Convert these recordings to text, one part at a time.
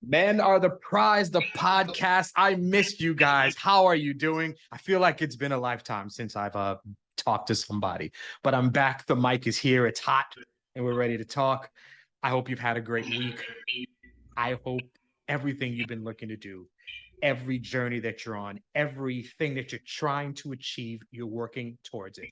Men are the prize, the podcast. I missed you guys. How are you doing? I feel like it's been a lifetime since I've talked to somebody, but I'm back. The mic is here. It's hot and we're ready to talk. I hope you've had a great week. I hope everything you've been looking to do, every journey that you're on, everything that you're trying to achieve, you're working towards it.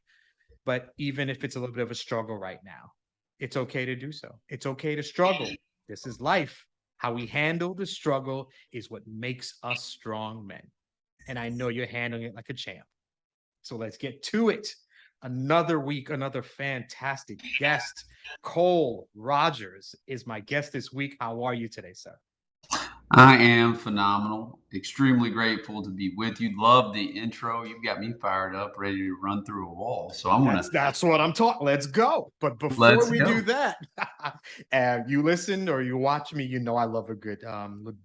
But even if it's a little bit of a struggle right now, it's okay to do so. It's okay to struggle. This is life. How we handle the struggle is what makes us strong men. And I know you're handling it like a champ. So let's get to it. Another week, another fantastic guest. Cole Rodgers is my guest this week. How are you today, sir? I am phenomenal. Extremely grateful to be with you. Love the intro. You've got me fired up, ready to run through a wall. So I'm gonna That's what I'm talking. Let's go. But before let's we do go. that, you listened or you watch me, you know I love a good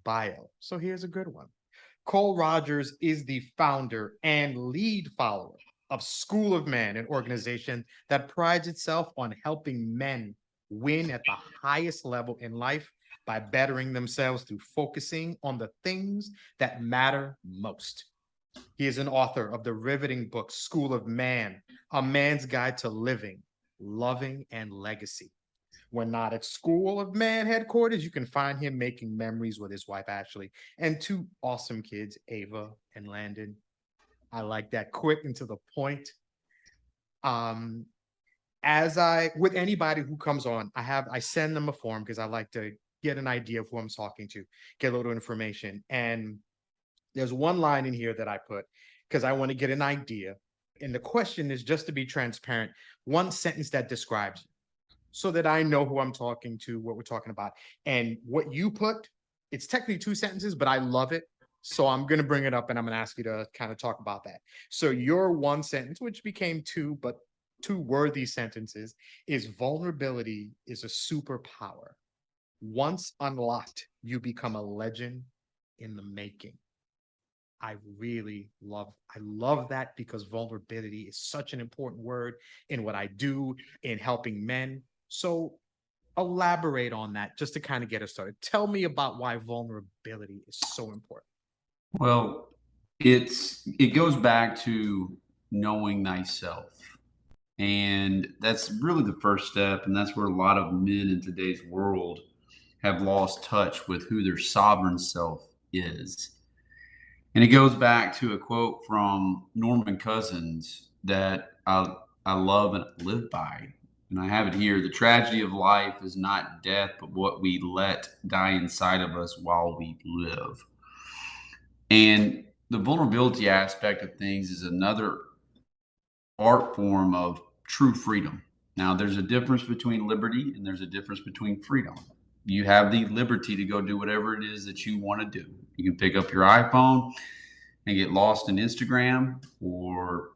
bio. So here's a good one. Cole Rodgers is the founder and lead follower of School of Man, an organization that prides itself on helping men win at the highest level in life by bettering themselves through focusing on the things that matter most. He is an author of the riveting book School of Man, A Man's Guide to Living, Loving, and Legacy. When not at School of Man headquarters, you can find him making memories with his wife, Ashley, and two awesome kids, Ava and Landon. I like that quick and to the point. Um, with anybody who comes on, I send them a form because I like to get an idea of who I'm talking to, get a little information. And there's one line in here that I put because I want to get an idea. And the question is just to be transparent, one sentence that describes you so that I know who I'm talking to, what we're talking about. And what you put, it's technically two sentences, but I love it. So I'm going to bring it up and I'm going to ask you to kind of talk about that. So your one sentence, which became two, but two worthy sentences, is vulnerability is a superpower. Once unlocked, you become a legend in the making. I love that because vulnerability is such an important word in what I do in helping men. So elaborate on that just to kind of get us started. Tell me about why vulnerability is so important. Well, it goes back to knowing thyself. And that's really the first step. And that's where a lot of men in today's world have lost touch with who their sovereign self is. And it goes back to a quote from Norman Cousins that I love and live by. And I have it here. The tragedy of life is not death, but what we let die inside of us while we live. And the vulnerability aspect of things is another art form of true freedom. Now, there's a difference between liberty and there's a difference between freedom. You have the liberty to go do whatever it is that you want to do. You can pick up your iPhone and get lost in Instagram or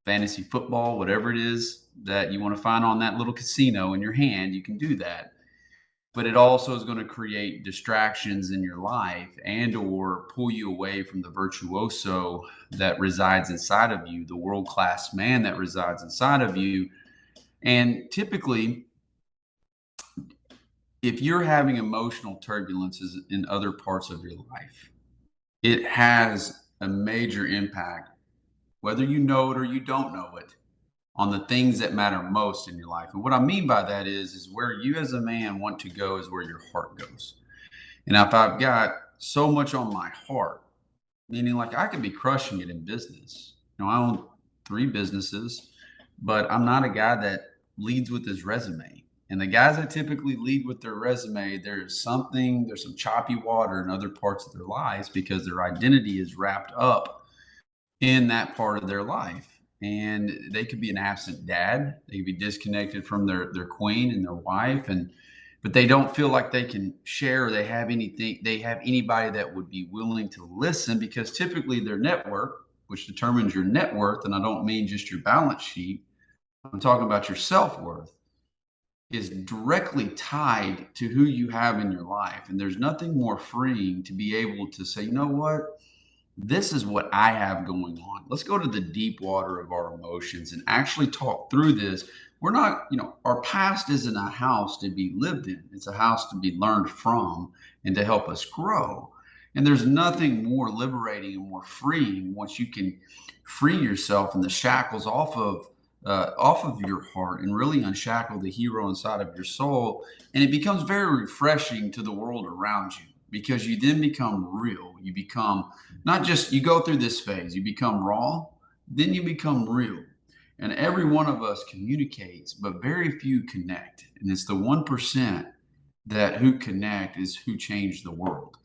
fantasy football, whatever it is that you want to find on that little casino in your hand, you can do that. But it also is going to create distractions in your life and or pull you away from the virtuoso that resides inside of you, the world-class man that resides inside of you. And typically, if you're having emotional turbulences in other parts of your life, it has a major impact, whether you know it or you don't know it, on the things that matter most in your life. And what I mean by that is where you as a man want to go is where your heart goes. And if I've got so much on my heart, meaning like I could be crushing it in business. I own three businesses, but I'm not a guy that leads with his resume. And the guys that typically lead with their resume, there's some choppy water in other parts of their lives because their identity is wrapped up in that part of their life. And they could be an absent dad. They could be disconnected from their queen and their wife. But they don't feel like they can share or they have anybody that would be willing to listen because typically their network, which determines your net worth, and I don't mean just your balance sheet, I'm talking about your self-worth, is directly tied to who you have in your life. And there's nothing more freeing to be able to say, you know what? this is what I have going on. Let's go to the deep water of our emotions and actually talk through this. We're not, our past isn't a house to be lived in, it's a house to be learned from and to help us grow. And there's nothing more liberating and more freeing once you can free yourself and the shackles off of your heart and really unshackle the hero inside of your soul. And it becomes very refreshing to the world around you because you then become real. You become not just, you go through this phase, you become raw, then you become real. And every one of us communicates, but very few connect. And it's the 1% that who connect is who change the world.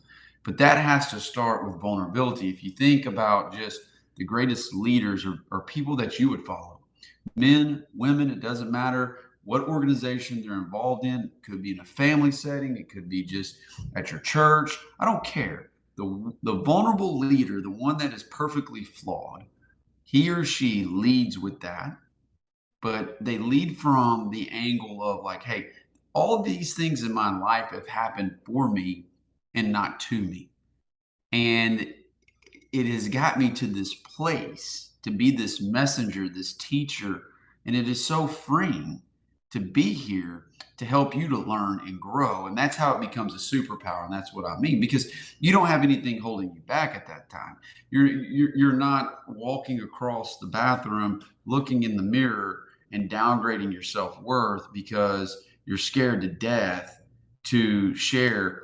But that has to start with vulnerability. If you think about just the greatest leaders or people that you would follow, men, women, it doesn't matter what organization they're involved in. It could be in a family setting, it could be just at your church. I don't care. The vulnerable leader, the one that is perfectly flawed, he or she leads with that, but they lead from the angle of like, hey, all these things in my life have happened for me and not to me. And it has got me to this place to be this messenger, this teacher. And it is so freeing to be here to help you to learn and grow. And that's how it becomes a superpower. And that's what I mean, because you don't have anything holding you back at that time. You're not walking across the bathroom, looking in the mirror and downgrading your self-worth because you're scared to death to share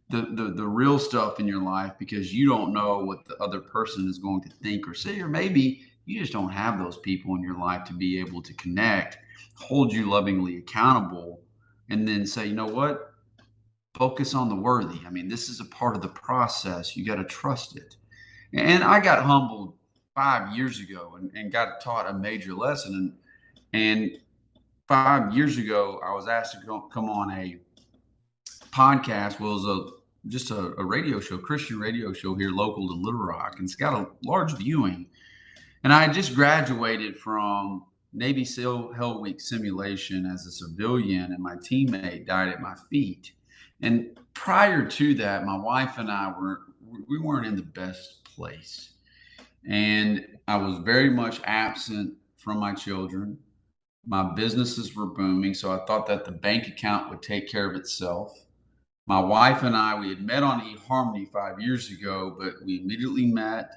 the real stuff in your life because you don't know what the other person is going to think or say, or maybe you just don't have those people in your life to be able to connect, hold you lovingly accountable, and then say, you know what, focus on the worthy. I mean, this is a part of the process. You got to trust it. And I got humbled 5 years ago and got taught a major lesson. And 5 years ago, I was asked to come on a podcast. Well, it was just a radio show, Christian radio show here local to Little Rock, and it's got a large viewing. And I had just graduated from Navy SEAL Hell Week simulation as a civilian, and my teammate died at my feet. And prior to that, my wife and I we weren't in the best place, and I was very much absent from my children. My businesses were booming, so I thought that the bank account would take care of itself. My wife and I, we had met on eHarmony 5 years ago, but we immediately met.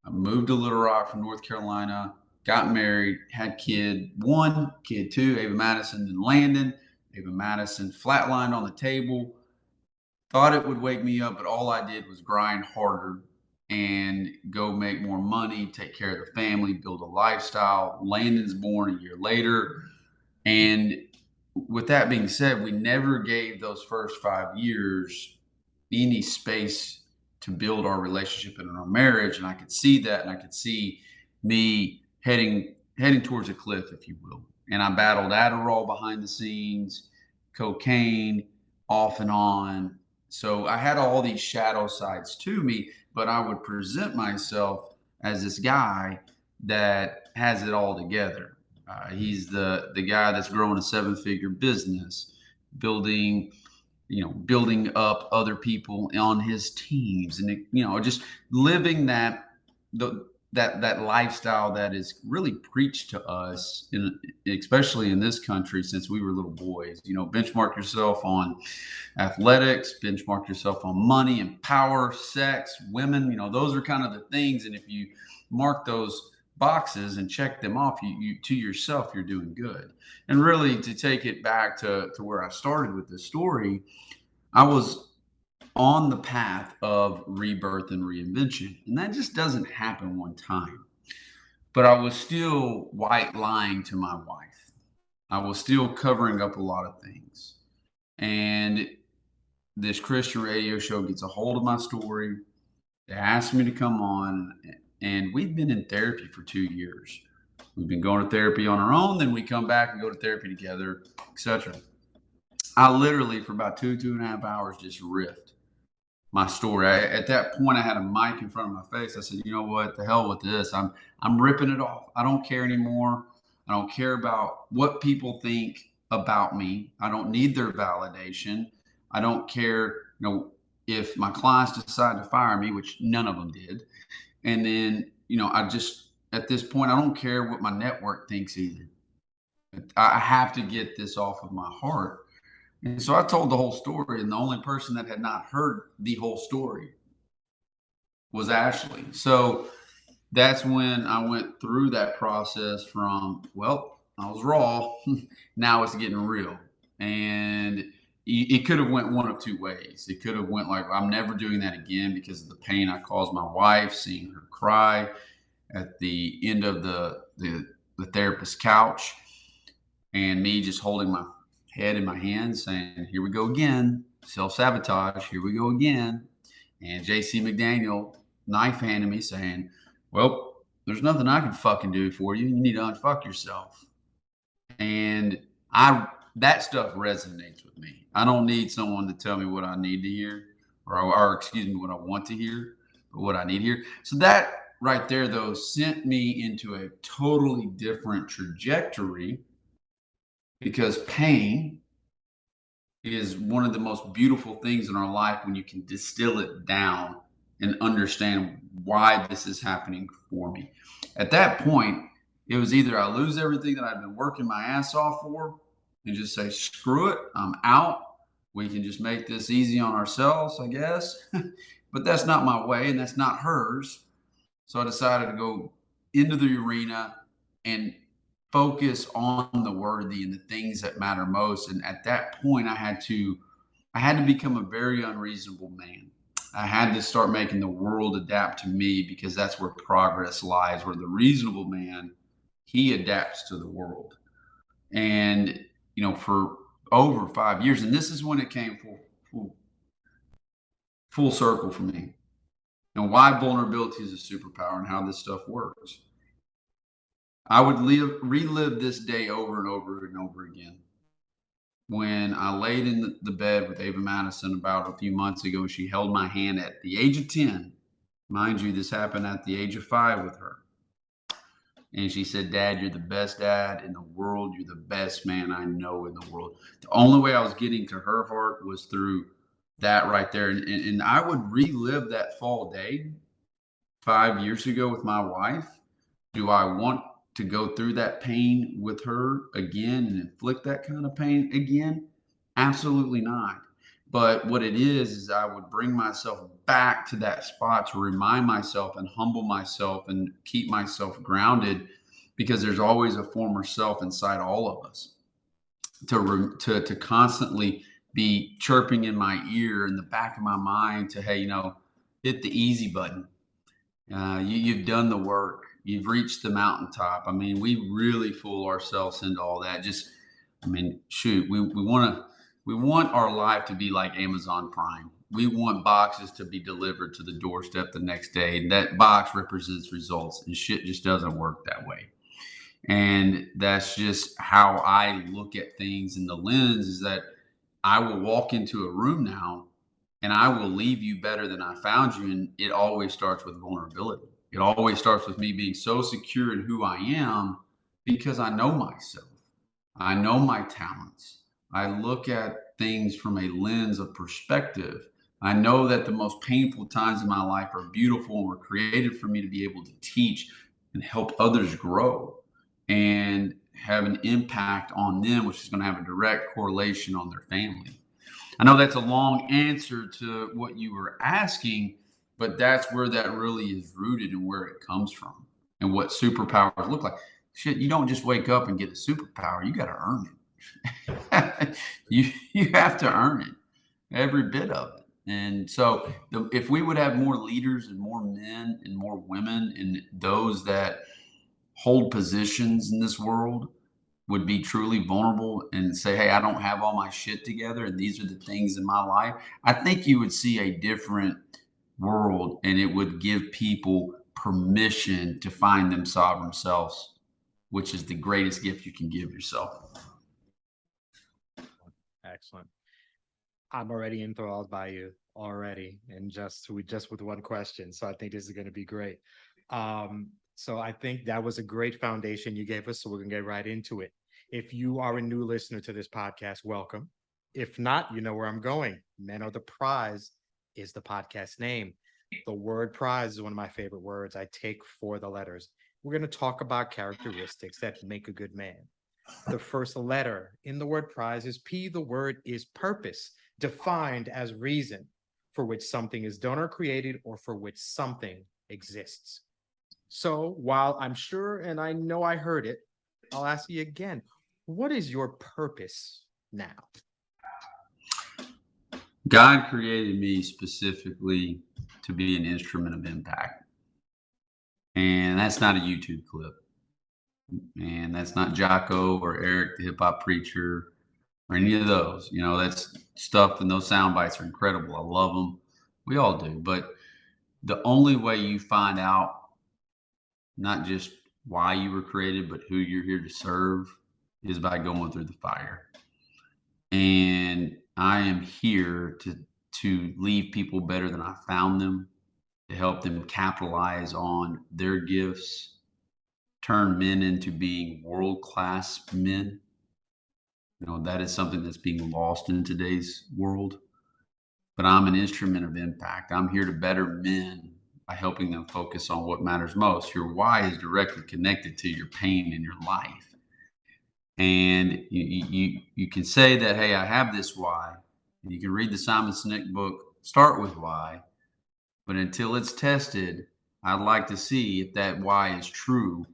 I moved to Little Rock from North Carolina, got married, had kid one, kid two, Ava Madison and Landon. Ava Madison flatlined on the table. Thought it would wake me up, but all I did was grind harder and go make more money, take care of the family, build a lifestyle. Landon's born a year later. And with that being said, we never gave those first 5 years any space to build our relationship and our marriage. And I could see that, and I could see me heading towards a cliff, if you will. And I battled Adderall behind the scenes, cocaine off and on. So I had all these shadow sides to me, but I would present myself as this guy that has it all together. He's the guy that's growing a 7-figure business, building building up other people on his teams, and just living the that lifestyle that is really preached to us, especially in this country since we were little boys. Benchmark yourself on athletics, benchmark yourself on money and power, sex, women. Those are kind of the things, and if you mark those boxes and check them off, you to yourself, you're doing good. And really, to take it back to where I started with this story, I was on the path of rebirth and reinvention, and that just doesn't happen one time. But I was still white lying to my wife. I was still covering up a lot of things. And this Christian radio show gets a hold of my story. They asked me to come on, and we've been in therapy for 2 years. We've been going to therapy on our own, then we come back and go to therapy together, etc. I literally, for about 2.5 hours, just riffed my story. At that point, I had a mic in front of my face. I said, you know what, the hell with this. I'm ripping it off. I don't care anymore. I don't care about what people think about me. I don't need their validation. I don't care, if my clients decide to fire me, which none of them did, and then, I just, at this point, I don't care what my network thinks either. I have to get this off of my heart. And so I told the whole story, and the only person that had not heard the whole story was Ashley. So that's when I went through that process from, well, I was raw, now it's getting real. And it could have went one of two ways. It could have went like, I'm never doing that again because of the pain I caused my wife, seeing her cry at the end of the therapist's couch, and me just holding my head in my hands saying, here we go again, self-sabotage, here we go again. And JC McDaniel knife handed me saying, well, there's nothing I can fucking do for you. You need to unfuck yourself. And that stuff resonates with me. I don't need someone to tell me what I need to hear, or excuse me, what I want to hear, or what I need to hear. So that right there, though, sent me into a totally different trajectory, because pain is one of the most beautiful things in our life when you can distill it down and understand why this is happening for me. At that point, it was either I lose everything that I've been working my ass off for and just say, screw it, I'm out. We can just make this easy on ourselves, I guess. But that's not my way, and that's not hers. So I decided to go into the arena and focus on the worthy and the things that matter most. And at that point, I had to become a very unreasonable man. I had to start making the world adapt to me, because that's where progress lies, where the reasonable man, he adapts to the world. And, for over 5 years, and this is when it came full circle for me, and why vulnerability is a superpower and how this stuff works. I would relive this day over and over and over again. When I laid in the bed with Ava Madison about a few months ago, she held my hand at the age of 10. Mind you, this happened at the age of 5 with her. And she said, Dad, you're the best dad in the world. You're the best man I know in the world. The only way I was getting to her heart was through that right there. And I would relive that fall day 5 years ago with my wife. Do I want to go through that pain with her again and inflict that kind of pain again? Absolutely not. But what it is I would bring myself back to that spot to remind myself and humble myself and keep myself grounded, because there's always a former self inside all of us to constantly be chirping in my ear, in the back of my mind, to, hey, hit the easy button. You've done the work. You've reached the mountaintop. I mean, we really fool ourselves into all that. Just, I mean, shoot, we want our life to be like Amazon Prime. We want boxes to be delivered to the doorstep the next day. And that box represents results, and shit just doesn't work that way. And that's just how I look at things. And the lens is that I will walk into a room now and I will leave you better than I found you. And it always starts with vulnerability. It always starts with me being so secure in who I am, because I know myself. I know my talents. I look at things from a lens of perspective. I know that the most painful times in my life are beautiful and were created for me to be able to teach and help others grow and have an impact on them, which is going to have a direct correlation on their family. I know that's a long answer to what you were asking, but that's where that really is rooted and where it comes from and what superpowers look like. Shit, you don't just wake up and get a superpower. You got to earn it. you have to earn it, every bit of it. And so, if we would have more leaders and more men and more women and those that hold positions in this world would be truly vulnerable and say, hey, I don't have all my shit together, and these are the things in my life, I think you would see a different world, and it would give people permission to find them sovereign selves, which is the greatest gift you can give yourself. Excellent. I'm already enthralled by you already, and just with one question. So I think this is going to be great. So I think that was a great foundation you gave us. So we're gonna get right into it. If you are a new listener to this podcast, welcome. If not, you know where I'm going. Men are the prize is the podcast name. The word prize is one of my favorite words. I take for the letters. We're going to talk about characteristics that make a good man. The first letter in the word prize is P. The word is purpose, defined as reason for which something is done or created or for which something exists. So while I'm sure and I know I heard it, I'll ask you again, what is your purpose now? God created me specifically to be an instrument of impact. And that's not a YouTube clip. And that's not Jocko or Eric, the hip hop preacher, or any of those. You know, that's stuff, and those sound bites are incredible. I love them. We all do. But the only way you find out not just why you were created, but who you're here to serve is by going through the fire. And I am here to leave people better than I found them, to help them capitalize on their gifts, turn men into being world class men. You know, that is something that's being lost in today's world. But I'm an instrument of impact. I'm here to better men by helping them focus on what matters most. Your why is directly connected to your pain in your life. And you can say that, hey, I have this why. And you can read the Simon Sinek book, Start With Why. But until it's tested, I'd like to see if that why is true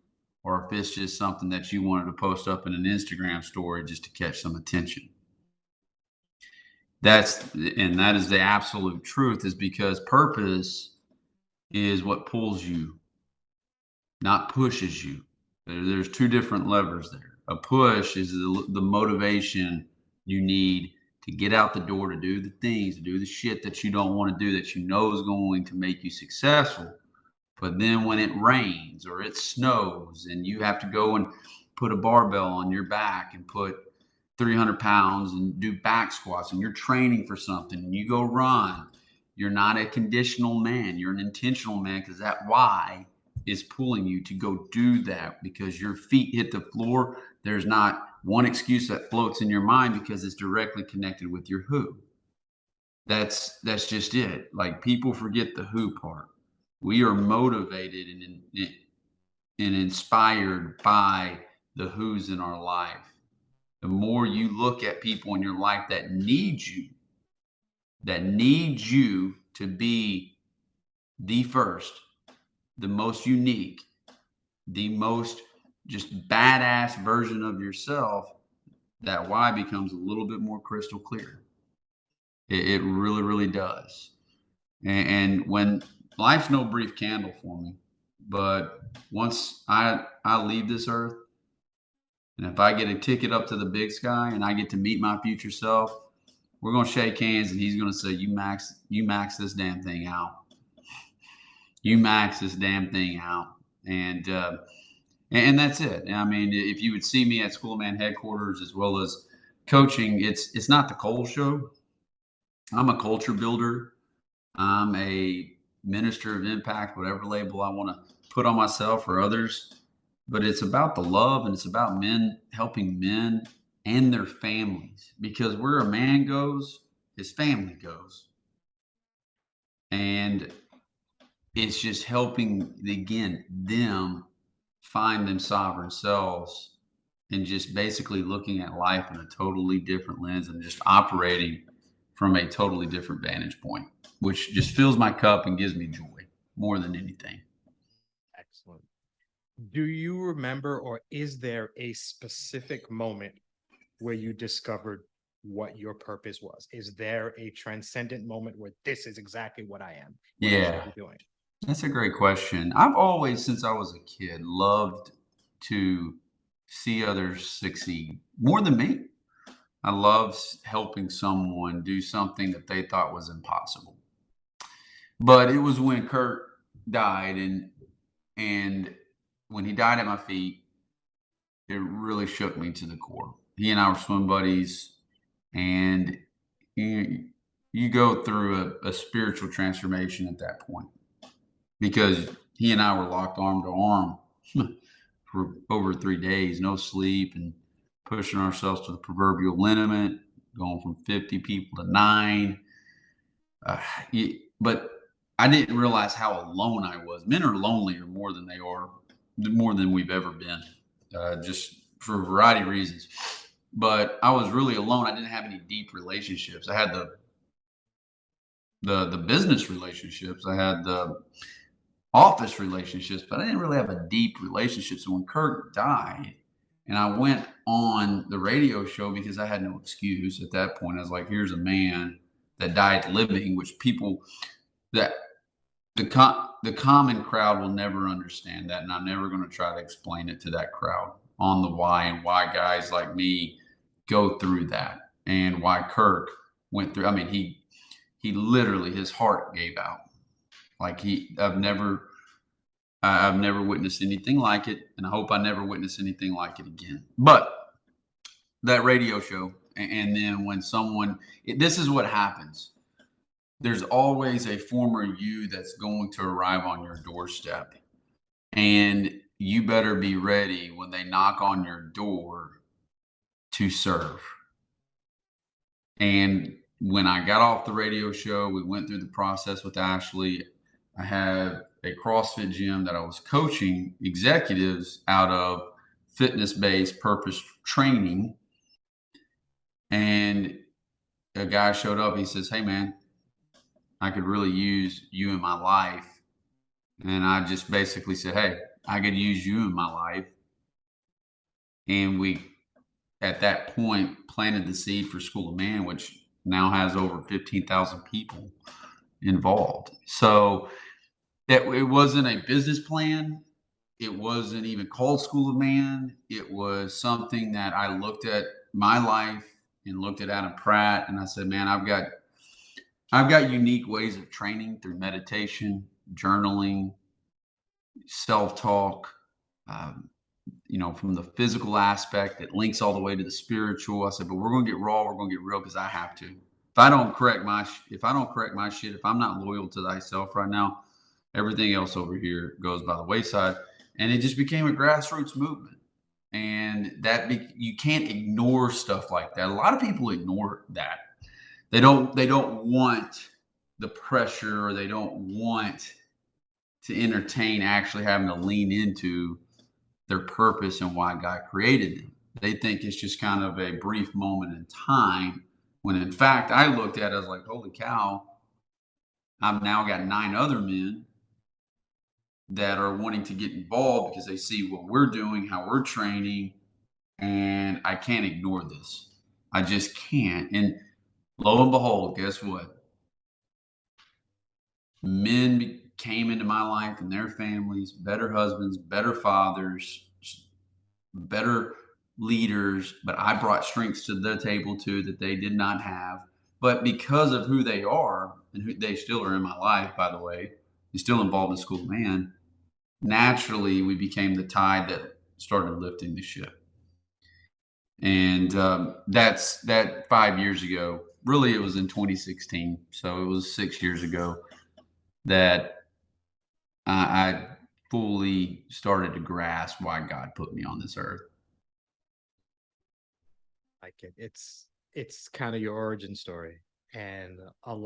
or if it's just something that you wanted to post up in an Instagram story just to catch some attention. That is the absolute truth, is because purpose is what pulls you, not pushes you. There's two different levers there. A push is the motivation you need to get out the door, to do the things, to do the shit that you don't want to do, that you know is going to make you successful. But then when it rains or it snows and you have to go and put a barbell on your back and put 300 pounds and do back squats, and you're training for something and you go run, you're not a conditional man. You're an intentional man, because that why is pulling you to go do that, because your feet hit the floor. There's not one excuse that floats in your mind, because it's directly connected with your who. That's just it. Like, people forget the who part. We are motivated and inspired by the who's in our life. The more you look at people in your life that need you to be the first, the most unique, the most just badass version of yourself, that why becomes a little bit more crystal clear. It really, really does. And when life's no brief candle for me, but once I leave this earth, and if I get a ticket up to the big sky and I get to meet my future self, we're gonna shake hands and he's gonna say, you max this damn thing out. You max this damn thing out. And that's it. I mean, if you would see me at School Man headquarters as well as coaching, it's not the Cole show. I'm a culture builder. I'm a minister of impact, whatever label I want to put on myself or others. But it's about the love, and it's about men helping men and their families, because where a man goes, his family goes. And it's just helping, again, them find them sovereign selves, and just basically looking at life in a totally different lens and just operating from a totally different vantage point, which just fills my cup and gives me joy more than anything. Excellent. Do you remember, or is there a specific moment where you discovered what your purpose was? Is there a transcendent moment where this is exactly what I am, what I should Yeah, be doing? that's a great question. I've always, since I was a kid, loved to see others succeed more than me. I love helping someone do something that they thought was impossible. But it was when Kurt died, and when he died at my feet, it really shook me to the core. He and I were swim buddies, and you go through a spiritual transformation at that point, because he and I were locked arm to arm for over 3 days, no sleep, and pushing ourselves to the proverbial limit, going from 50 people to 9. Uh, but I didn't realize how alone I was. Men are lonelier more than we've ever been, just for a variety of reasons. But I was really alone. I didn't have any deep relationships. I had the business relationships. I had the office relationships, but I didn't really have a deep relationship. So when Kirk died, and I went on the radio show because I had no excuse at that point. I was like, here's a man that died living, which people that the common crowd will never understand that, and I'm never going to try to explain it to that crowd on the why and why guys like me go through that and why Kirk went through. I mean, he literally his heart gave out. Like I've never witnessed anything like it, and I hope I never witness anything like it again. But that radio show, and then when this is what happens. There's always a former you that's going to arrive on your doorstep, and you better be ready when they knock on your door to serve. And when I got off the radio show, we went through the process with Ashley. I had a CrossFit gym that I was coaching executives out of, fitness based purpose training. And a guy showed up. He says, "Hey, man, I could really use you in my life." And I just basically said, "Hey, I could use you in my life." And we, at that point, planted the seed for School of Man, which now has over 15,000 people involved. So it wasn't a business plan. It wasn't even called School of Man. It was something that I looked at my life and looked at Adam Pratt, and I said, "Man, I've got unique ways of training through meditation, journaling, self-talk, um, from the physical aspect that links all the way to the spiritual." I said, "But we're going to get raw. We're going to get real because I have to. If I don't correct my shit, if I'm not loyal to thyself right now, everything else over here goes by the wayside." And it just became a grassroots movement. And you can't ignore stuff like that. A lot of people ignore that. They don't want the pressure, or they don't want to entertain actually having to lean into their purpose and why God created them. They think it's just kind of a brief moment in time, when in fact I looked at it as like, holy cow, I've now got 9 other men that are wanting to get involved because they see what we're doing, how we're training, and I can't ignore this. I just can't. And lo and behold, guess what? Men came into my life and their families, better husbands, better fathers, better leaders, but I brought strengths to the table too that they did not have. But because of who they are, and who they still are in my life, by the way, they're still involved in School of Man, naturally we became the tide that started lifting the ship. And that's that 5 years ago. Really, it was in 2016. So it was 6 years ago that I fully started to grasp why God put me on this earth. Like it's kind of your origin story, and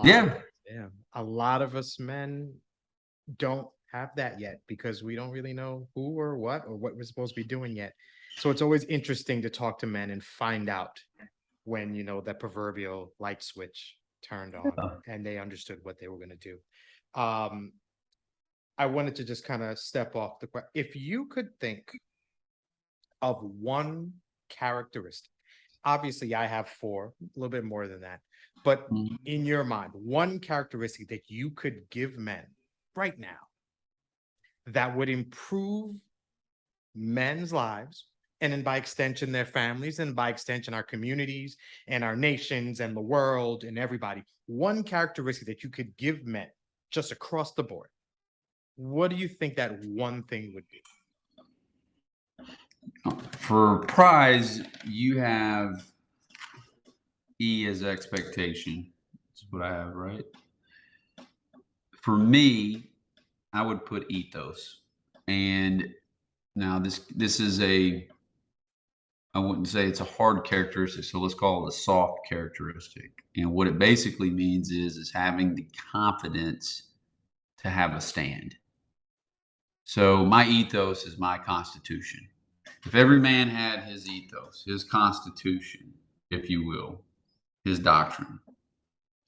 Yeah. a lot of us men don't have that yet because we don't really know who or what we're supposed to be doing yet. So it's always interesting to talk to men and find out when that proverbial light switch turned on and they understood what they were going to do. Um, I wanted to just kind of step off the question. If you could think of one characteristic, obviously I have four, a little bit more than that, but in your mind, one characteristic that you could give men right now that would improve men's lives, and then by extension their families, and by extension our communities and our nations and the world and everybody, one characteristic that you could give men just across the board, what do you think that one thing would be? For prize, you have E as expectation. That's what I have, right? For me, I would put ethos. And now this is a I wouldn't say it's a hard characteristic, so let's call it a soft characteristic. And what it basically means is having the confidence to have a stand. So my ethos is my constitution. If every man had his ethos, his constitution, if you will, his doctrine,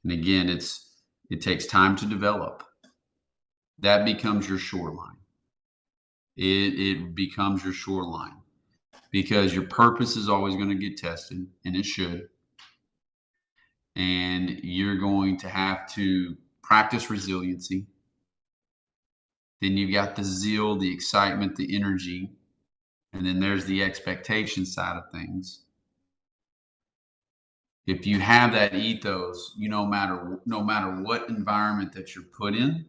and again, it takes time to develop. That becomes your shoreline. It becomes your shoreline because your purpose is always going to get tested, and it should. And you're going to have to practice resiliency. Then you've got the zeal, the excitement, the energy, and then there's the expectation side of things. If you have that ethos, no matter what environment that you're put in,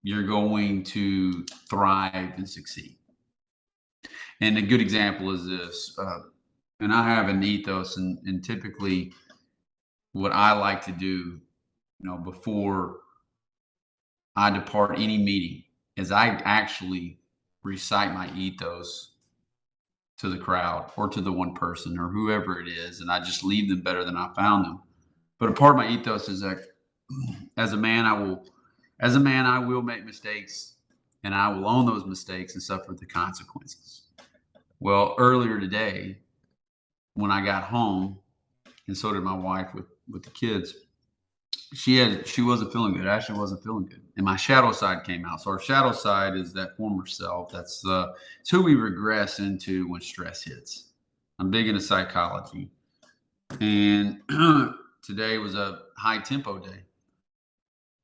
you're going to thrive and succeed. And a good example is this, and I have an ethos, and typically what I like to do, before I depart any meeting is I actually recite my ethos to the crowd or to the one person or whoever it is, and I just leave them better than I found them. But a part of my ethos is that as a man, I will make mistakes, and I will own those mistakes and suffer the consequences. Well, earlier today, when I got home, and so did my wife with the kids, she wasn't feeling good. Ashley wasn't feeling good, and my shadow side came out. So our shadow side is that former self. It's who we regress into when stress hits. I'm big into psychology, and today was a high tempo day.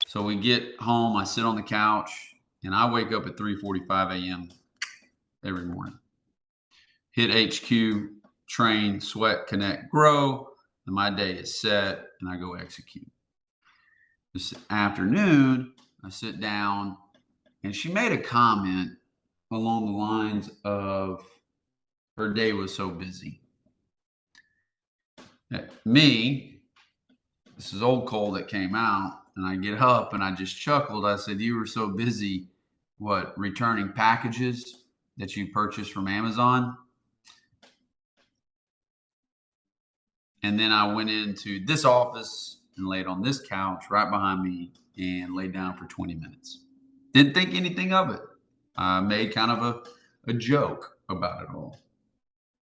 So we get home. I sit on the couch, and I wake up at 3:45 a.m. every morning. Hit HQ, train, sweat, connect, grow, and my day is set, and I go execute. This afternoon, I sit down, and she made a comment along the lines of her day was so busy. Me, this is old Cole that came out, and I get up and I just chuckled. I said, "You were so busy, what, returning packages that you purchased from Amazon?" And then I went into this office and laid on this couch right behind me and laid down for 20 minutes. Didn't think anything of it. I made kind of a joke about it all.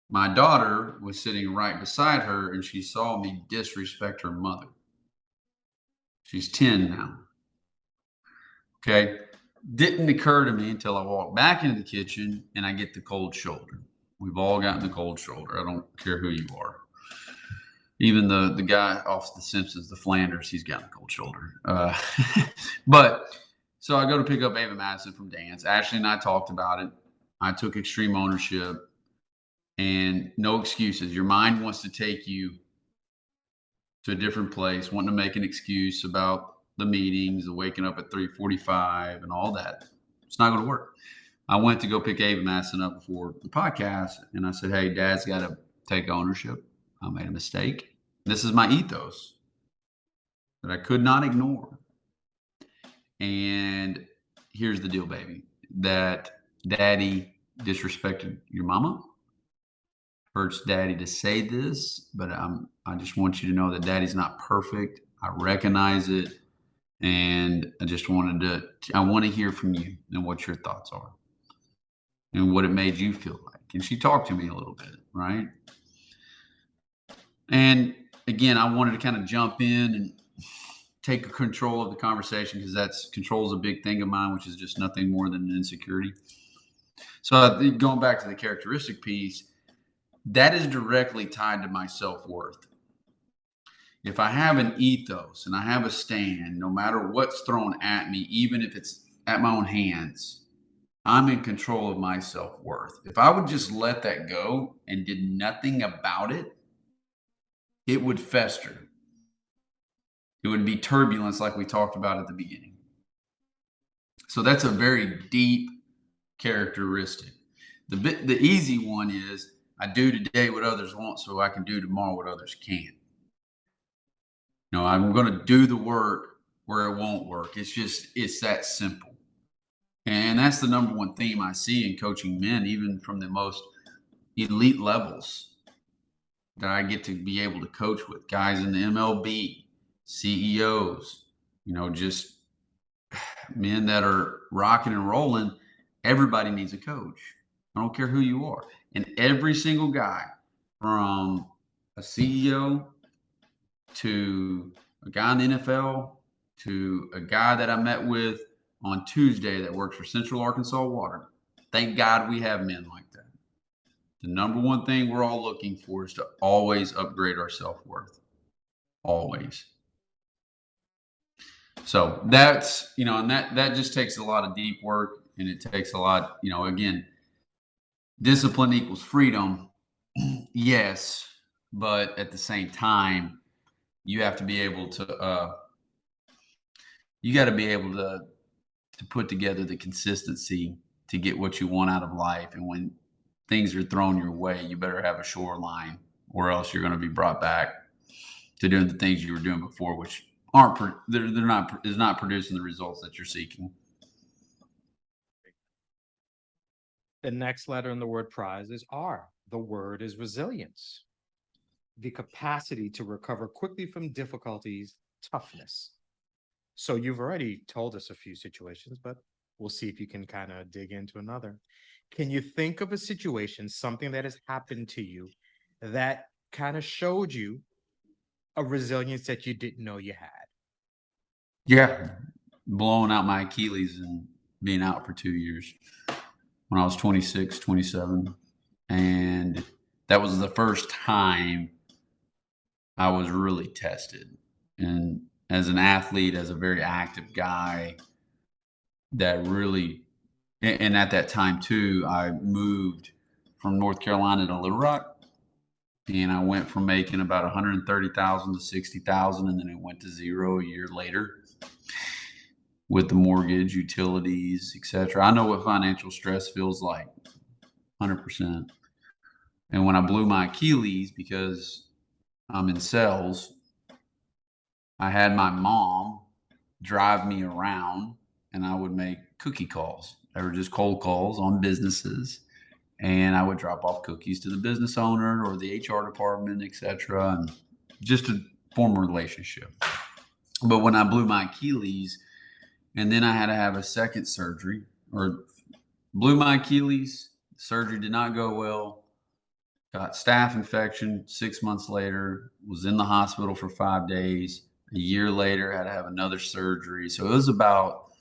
My daughter was sitting right beside her and she saw me disrespect her mother. She's 10 now. Okay. Didn't occur to me until I walked back into the kitchen and I get the cold shoulder. We've all gotten the cold shoulder. I don't care who you are. Even the guy off The Simpsons, the Flanders, he's got a cold shoulder. But so I go to pick up Ava Madison from dance. Ashley and I talked about it. I took extreme ownership and no excuses. Your mind wants to take you to a different place, wanting to make an excuse about the meetings, the waking up at 3:45 and all that. It's not going to work. I went to go pick Ava Madison up before the podcast and I said, "Hey, Dad's got to take ownership. I made a mistake. This is my ethos that I could not ignore." And here's the deal, baby, that Daddy disrespected your mama. Hurts Daddy to say this, but I just want you to know that Daddy's not perfect. I recognize it. And I want to hear from you and what your thoughts are and what it made you feel like. And she talked to me a little bit, right? And again, I wanted to kind of jump in and take control of the conversation because control is a big thing of mine, which is just nothing more than an insecurity. So I think going back to the characteristic piece, that is directly tied to my self-worth. If I have an ethos and I have a stand, no matter what's thrown at me, even if it's at my own hands, I'm in control of my self-worth. If I would just let that go and did nothing about it, it would fester. It would be turbulence like we talked about at the beginning. So that's a very deep characteristic. The easy one is I do today what others won't so I can do tomorrow what others can't. I'm going to do the work where it won't work. It's that simple. And that's the number one theme I see in coaching men, even from the most elite levels that I get to be able to coach with, guys in the MLB, CEOs, just men that are rocking and rolling. Everybody needs a coach. I don't care who you are. And every single guy, from a CEO to a guy in the NFL to a guy that I met with on Tuesday that works for Central Arkansas Water. Thank God we have men like that. The number one thing we're all looking for is to always upgrade our self-worth. Always. So that's, and that just takes a lot of deep work, and it takes a lot, again, discipline equals freedom. Yes, but at the same time, you have to be able to you got to be able to put together the consistency to get what you want out of life. And when things are thrown your way, you better have a shoreline, or else you're going to be brought back to doing the things you were doing before, which they're not is not producing the results that you're seeking. The next letter in the word prize is R. The word is resilience, the capacity to recover quickly from difficulties, toughness. So you've already told us a few situations, but we'll see if you can kind of dig into another. Can you think of a situation, something that has happened to you that kind of showed you a resilience that you didn't know you had? Yeah, blowing out my Achilles and being out for 2 years when I was 26, 27. And that was the first time I was really tested. And as an athlete, as a very active guy, that really, and at that time too, I moved from North Carolina to Little Rock, and I went from making about 130,000 to 60,000, and then it went to zero a year later with the mortgage, utilities, etc. I know what financial stress feels like, 100%. And when I blew my Achilles, because I'm in sales, I had my mom drive me around, and I would make cookie calls. They were just cold calls on businesses, and I would drop off cookies to the business owner or the HR department, etc., and just to form a relationship. But when I blew my Achilles, and then I had to have a second surgery, or blew my Achilles, surgery did not go well, got staph infection 6 months later, was in the hospital for 5 days. A year later, had to have another surgery. So it was about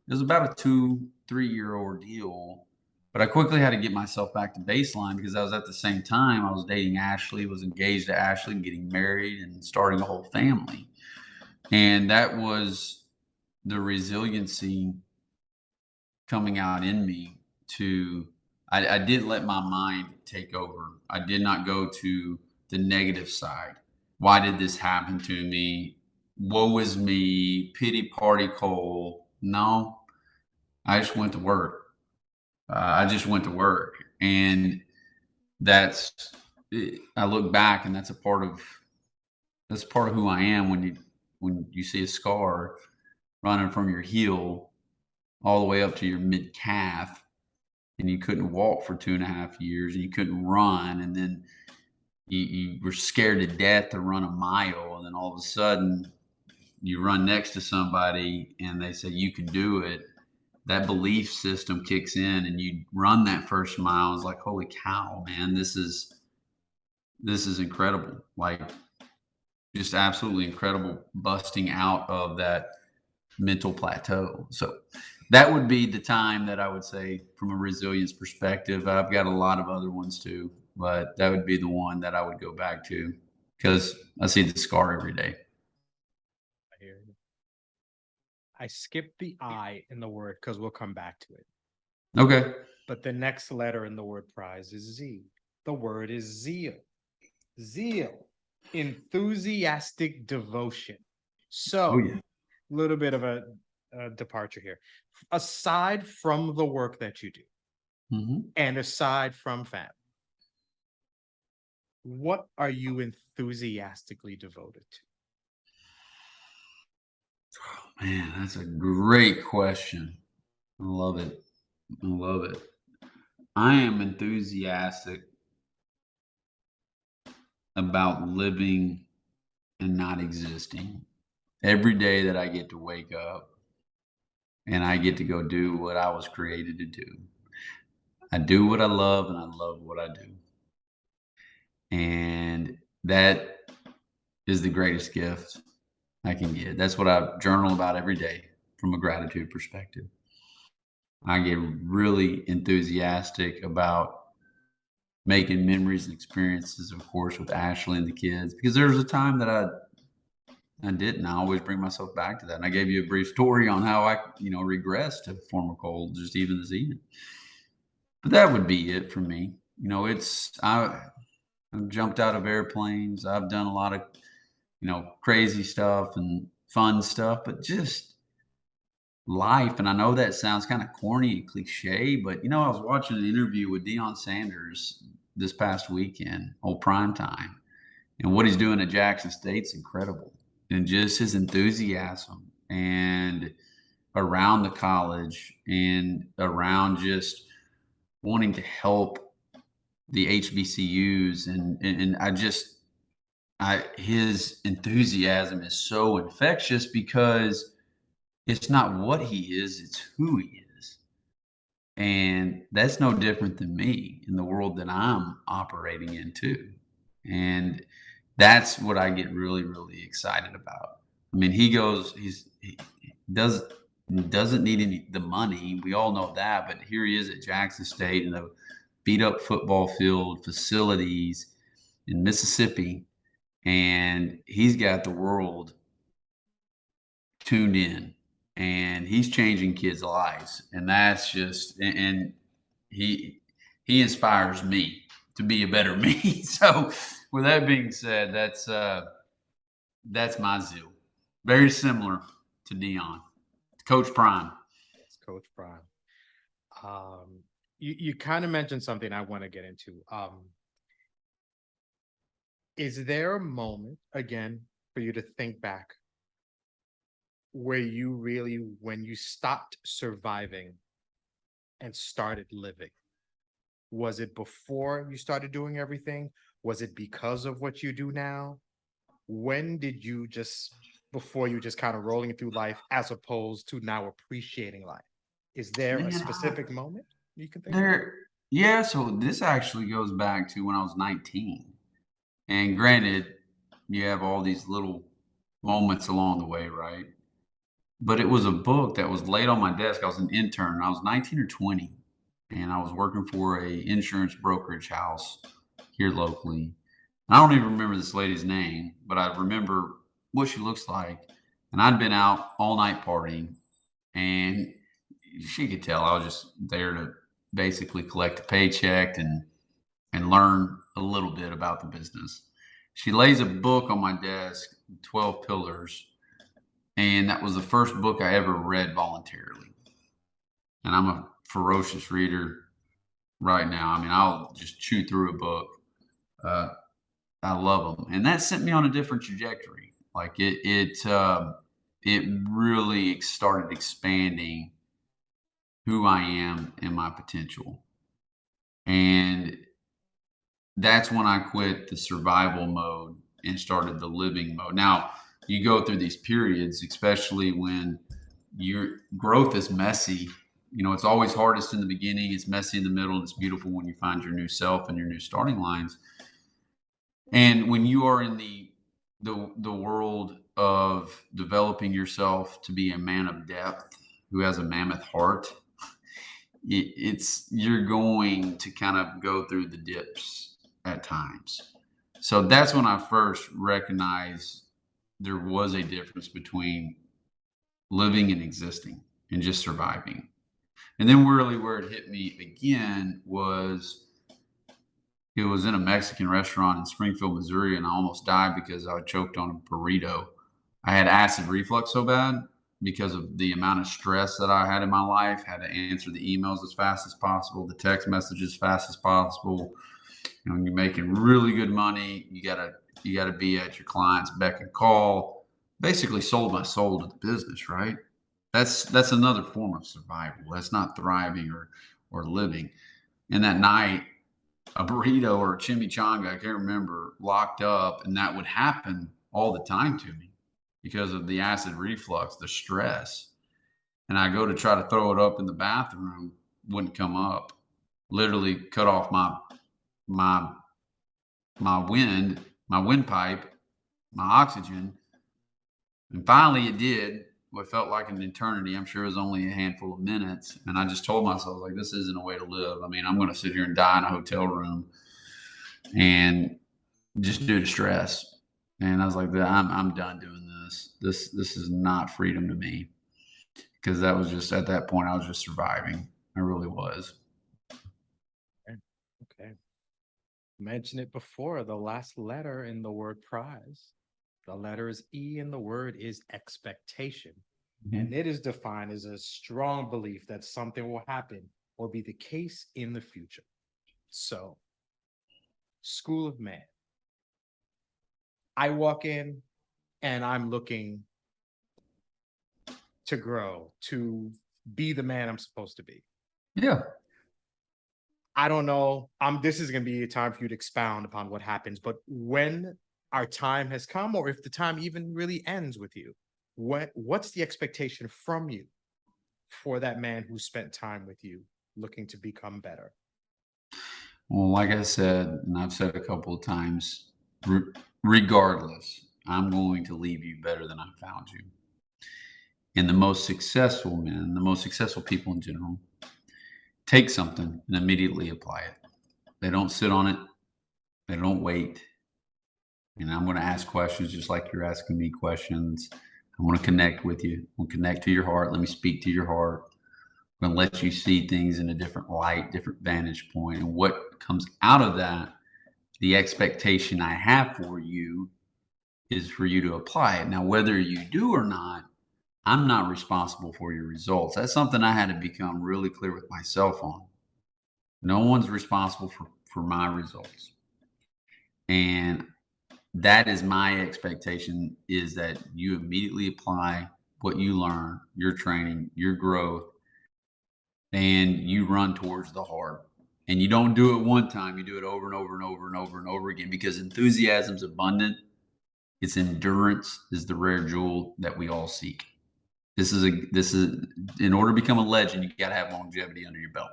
a 2-3 year ordeal. But I quickly had to get myself back to baseline, because I was, at the same time, I was dating Ashley, was engaged to Ashley, getting married and starting a whole family. And that was the resiliency coming out in me to, I didn't let my mind take over. I did not go to the negative side. Why did this happen to me? Woe is me, pity party Cole. No, I just went to work. I just went to work. And that's, I look back, and that's part of who I am. When you see a scar running from your heel all the way up to your mid calf, and you couldn't walk for 2.5 years, and you couldn't run, and then you were scared to death to run a mile, and then all of a sudden you run next to somebody and they say you can do it. That belief system kicks in, and you run that first mile. It's like, holy cow, man, this is incredible. Like, just absolutely incredible, busting out of that mental plateau. So that would be the time that I would say, from a resilience perspective. I've got a lot of other ones too, but that would be the one that I would go back to, because I see the scar every day. I hear you. I skipped the I in the word because we'll come back to it. Okay. But the next letter in the word prize is Z. The word is zeal. Zeal, enthusiastic devotion. Oh So, yeah. a little bit of a departure here. Aside from the work that you do, Hmm. and aside from family, what are you enthusiastically devoted to? Man, that's a great question. I love it. I love it. I am enthusiastic. about living and not existing. Every day that I get to wake up and I get to go do what I was created to do. I do what I love and I love what I do. And that is the greatest gift I can get. That's what I journal about every day from a gratitude perspective. I get really enthusiastic about making memories and experiences, of course, with Ashley and the kids, because there was a time that I didn't. I always bring myself back to that. And I gave you a brief story on how I, regressed to former Cole just even this evening. But that would be it for me. I've jumped out of airplanes. I've done a lot of, crazy stuff and fun stuff, but just life. And I know that sounds kind of corny and cliche, but I was watching an interview with Deion Sanders this past weekend, old prime time, and what he's doing at Jackson State's incredible. And just his enthusiasm and around the college and around just wanting to help the HBCUs and his enthusiasm is so infectious because it's not what he is, it's who he is. And that's no different than me in the world that I'm operating in too. And that's what I get really, really excited about. I mean, he does doesn't need the money. We all know that, but here he is at Jackson State in a beat up football field, facilities in Mississippi, and he's got the world tuned in, and he's changing kids' lives, and that's just and he he inspires me to be a better me. So, with that being said, that's my zeal. Very similar to Dion, Coach Prime. It's Coach Prime. Um, you kind of mentioned something I want to get into. Is there a moment again for you to think back where you really, when you stopped surviving and started living? Was it before you started doing everything? Was it because of what you do now? When did you just, before you just kind of rolling through life as opposed to now appreciating life? Is there a Man, specific moment you can think of? there, yeah. So this actually goes back to when I was 19. And granted, you have all these little moments along the way, right? But it was a book that was laid on my desk. I was an intern. I was 19 or 20, and I was working for a insurance brokerage house here locally. I don't even remember this lady's name, but I remember what she looks like. And I'd been out all night partying, and she could tell I was just there to basically collect a paycheck and learn a little bit about the business. She lays a book on my desk, 12 Pillars, and that was the first book I ever read voluntarily. And I'm a ferocious reader right now. I mean, I'll just chew through a book. Uh, I love them, and that sent me on a different trajectory. Like it really started expanding who I am and my potential. And that's when I quit the survival mode and started the living mode. Now, you go through these periods, especially when your growth is messy. It's always hardest in the beginning, it's messy in the middle, and it's beautiful when you find your new self and your new starting lines. And when you are in the world of developing yourself to be a man of depth who has a mammoth heart, it's you're going to kind of go through the dips at times. So that's when I first recognized there was a difference between living and existing and just surviving. And then really where it hit me again was it was in a Mexican restaurant in Springfield, Missouri, and I almost died because I choked on a burrito. I had acid reflux so bad because of the amount of stress that I had in my life. Had to answer the emails as fast as possible, the text messages as fast as possible. When you're making really good money, you gotta be at your client's beck and call. Basically, sold my soul to the business, right? That's another form of survival. That's not thriving or living. And that night, a burrito or a chimichanga, I can't remember, locked up, and that would happen all the time to me because of the acid reflux, the stress. And I go to try to throw it up in the bathroom, wouldn't come up. Literally cut off my my windpipe, my oxygen. And finally it did. What felt like an eternity. I'm sure it was only a handful of minutes. And I just told myself, like, this isn't a way to live. I mean, I'm going to sit here and die in a hotel room and just due to stress. And I was like, I'm done doing this. This is not freedom to me, because that was just at that point I was just surviving. I really was. Okay. Okay. Mentioned it before, the last letter in the word prize. The letter is E and the word is expectation. And Mhm. it is defined as a strong belief that something will happen or be the case in the future. So, School of Man. I walk in and I'm looking to grow, to be the man I'm supposed to be. Yeah. I don't know. This is going to be a time for you to expound upon what happens, but when our time has come, or if the time even really ends with you, what's the expectation from you for that man who spent time with you looking to become better? Well, like I said, and I've said a couple of times, re- regardless, I'm going to leave you better than I found you. And the most successful men, the most successful people in general, take something and immediately apply it. They don't sit on it. They don't wait. And I'm going to ask questions just like you're asking me questions. I want to connect with you. I want to connect to your heart. Let me speak to your heart. I'm going to let you see things in a different light, different vantage point. And what comes out of that, the expectation I have for you is for you to apply it. Now, whether you do or not, I'm not responsible for your results. That's something I had to become really clear with myself on. No one's responsible for my results. And that is my expectation, is that you immediately apply what you learn, your training, your growth, and you run towards the heart. And you don't do it one time, you do it over and over and over and over and over again, because enthusiasm's abundant. Its endurance is the rare jewel that we all seek. This is in order to become a legend, you got to have longevity under your belt.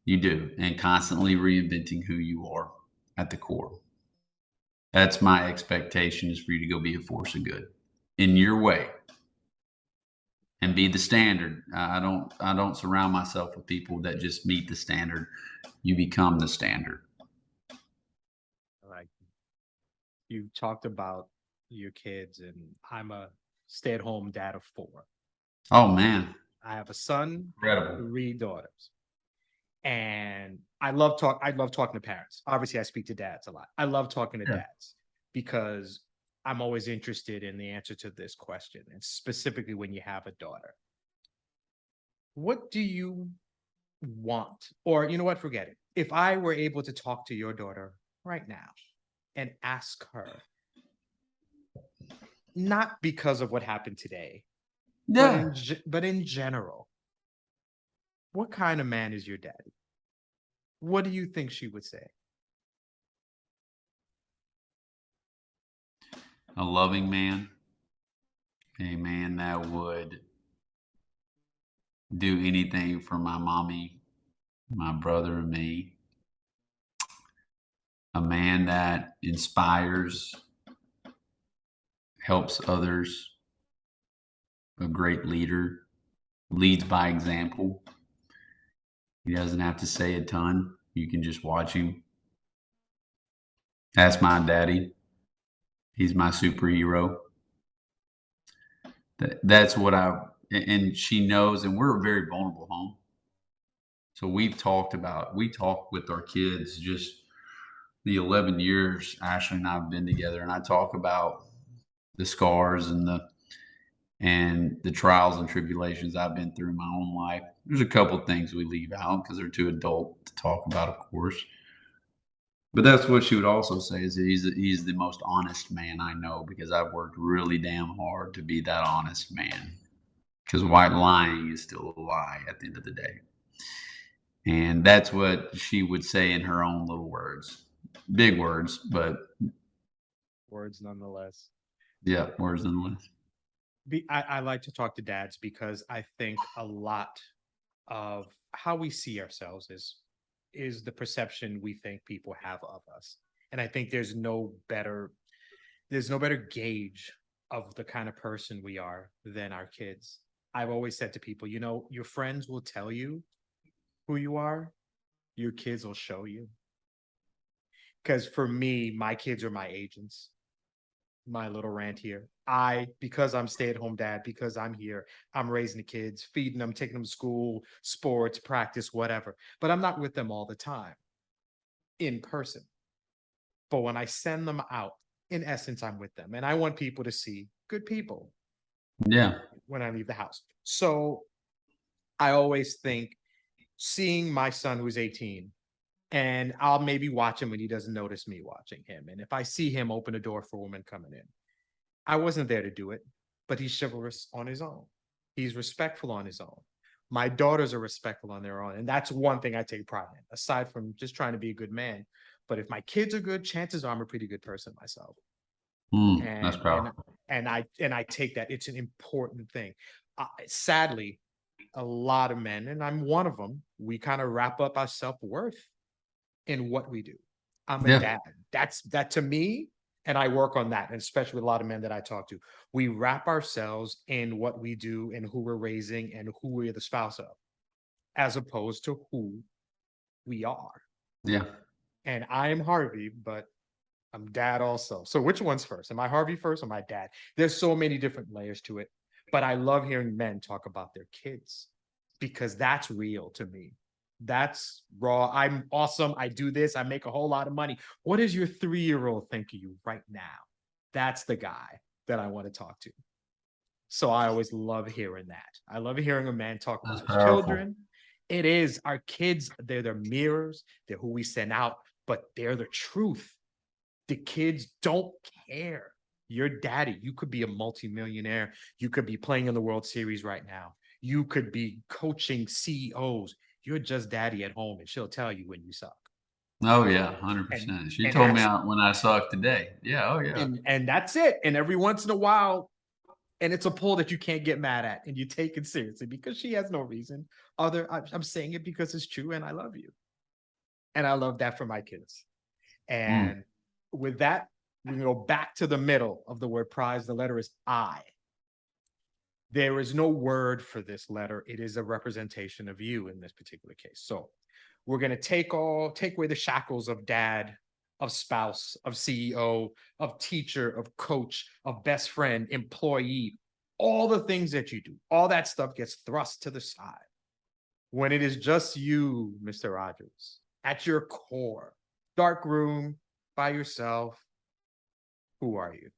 You do, and constantly reinventing who you are at the core. That's my expectation, is for you to go be a force of good in your way and be the standard. I don't surround myself with people that just meet the standard. You become the standard. Like, you talked about your kids, and I'm a stay-at-home dad of four. Oh man, I have a son, incredible. three daughters. And I love talking to parents. Obviously, I speak to dads a lot. I love talking to Yeah. dads because I'm always interested in the answer to this question, and specifically when you have a daughter. What do you want? Or you know what, forget it. If I were able to talk to your daughter right now and ask her, not because of what happened today, but Yeah. but in general, what kind of man is your daddy? What do you think she would say? A loving man, a man that would do anything for my mommy, my brother, and me. A man that inspires, helps others, a great leader, leads by example. He doesn't have to say a ton. You can just watch him. That's my daddy. He's my superhero. That's what and she knows, and we're a very vulnerable home. So we talk with our kids, just the 11 years Ashley and I have been together, and I talk about the scars and the trials and tribulations I've been through in my own life. There's a couple of things we leave out because they're too adult to talk about, of course. But that's what she would also say, is that he's the most honest man I know, because I've worked really damn hard to be that honest man. Because white lying is still a lie at the end of the day. And that's what she would say in her own little words. Big words, but Words nonetheless. yeah, words nonetheless. I like to talk to dads because I think a lot of how we see ourselves is the perception we think people have of us. And I think there's no better gauge of the kind of person we are than our kids. I've always said to people, your friends will tell you who you are, your kids will show you. Because for me, my kids are my agents. My little rant here. Because I'm stay-at-home dad, because I'm here, I'm raising the kids, feeding them, taking them to school, sports, practice, whatever. But I'm not with them all the time in person. But when I send them out, in essence, I'm with them. And I want people to see good people Yeah. when I leave the house. So I always think seeing my son who's 18, and I'll maybe watch him when he doesn't notice me watching him. And if I see him open a door for a woman coming in, I wasn't there to do it, but he's chivalrous on his own. He's respectful on his own. My daughters are respectful on their own. And that's one thing I take pride in, aside from just trying to be a good man. But if my kids are good, chances are I'm a pretty good person myself. That's And and powerful. and I take that. It's an important thing. Sadly, a lot of men, and I'm one of them, we kind of wrap up our self-worth in what we do. I'm a Yeah. dad. That's that to me, and I work on that, and especially with a lot of men that I talk to. We wrap ourselves in what we do and who we're raising and who we're the spouse of, as opposed to who we are. Yeah. And I am Harvey, but I'm dad also. So which one's first? Am I Harvey first or my dad? There's so many different layers to it. But I love hearing men talk about their kids because that's real to me. That's raw. I'm awesome. I do this. I make a whole lot of money. What does your 3-year-old think of you right now? That's the guy that I want to talk to. So I always love hearing that. I love hearing a man talk That's about his powerful. children. It is our kids, they're their mirrors, they're who we send out, but they're the truth. The kids don't care. Your daddy, you could be a multimillionaire. You could be playing in the World Series right now. You could be coaching CEOs. You're just daddy at home, and she'll tell you when you suck. Oh yeah, And 100%. She and told me that's when I sucked today. Yeah. Oh yeah. and that's it. And every once in a while, and it's a pull that you can't get mad at, and you take it seriously because she has no reason. I'm saying it because it's true, and I love you, and I love that for my kids. Mm. And with that, we can go back to the middle of the word prize. The letter is I. There is no word for this letter. It is a representation of you in this particular case. So we're going to take away the shackles of dad, of spouse, of CEO, of teacher, of coach, of best friend, employee, all the things that you do. All that stuff gets thrust to the side when it is just you, Mr. Rogers, at your core, dark room by yourself. Who are you?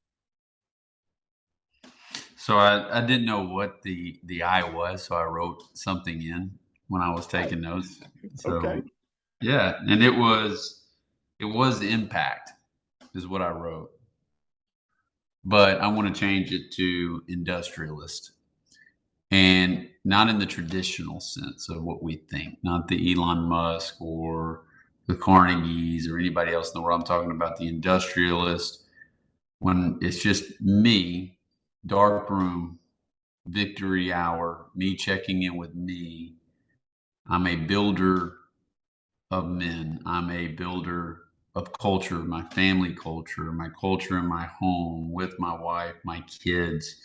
So I didn't know what the I was, so I wrote something in when I was Hi. taking notes. Okay. So yeah, and it was impact is what I wrote, but I want to change it to industrialist. And not in the traditional sense of what we think, not the Elon Musk or the Carnegies or anybody else in the world. I'm talking about the industrialist when it's just me, dark room, victory hour, me checking in with me. I'm a builder of men. I'm a builder of culture, my culture in my home with my wife, my kids.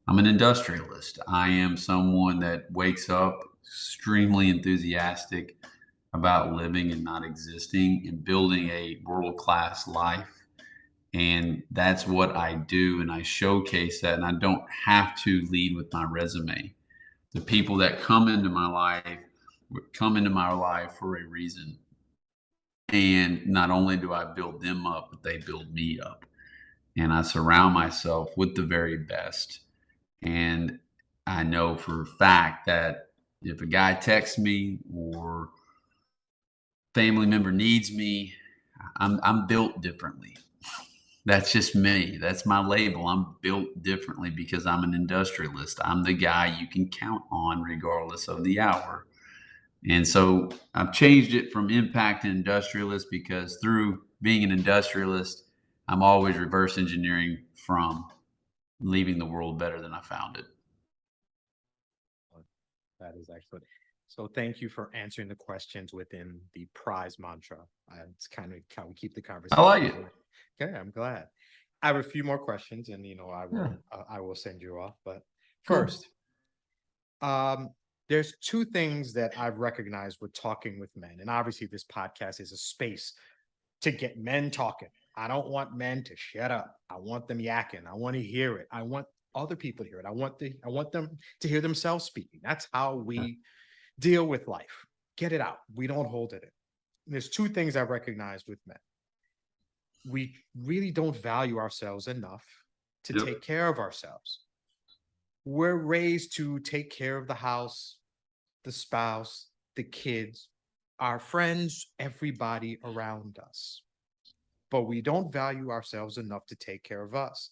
I'm an industrialist. I am someone that wakes up extremely enthusiastic about living and not existing and building a world class life. And that's what I do. And I showcase that. And I don't have to lead with my resume. The people that come into my life for a reason. And not only do I build them up, but they build me up. And I surround myself with the very best. And I know for a fact that if a guy texts me or family member needs me, I'm built differently. That's just me. That's my label. I'm built differently because I'm an industrialist. I'm the guy you can count on regardless of the hour. And so I've changed it from impact to industrialist because through being an industrialist, I'm always reverse engineering from leaving the world better than I found it. That is excellent. So thank you for answering the questions within the prize mantra. It's kind of how we keep the I like conversation it. going. Okay, I'm glad. I have a few more questions, and Yeah, I will send you off. But cool. first, um, there's two things that I've recognized with talking with men, and obviously this podcast is a space to get men talking. I don't want men to shut up. I want them yakking. I want to hear it. I want other people to hear it. I want them to hear themselves speaking. That's how Yeah. we deal with life. Get it out. We don't hold it in. There's two things I've recognized with men. We really don't value ourselves enough to Yep. take care of ourselves. We're raised to take care of the house, the spouse, the kids, our friends, everybody around us. But we don't value ourselves enough to take care of us.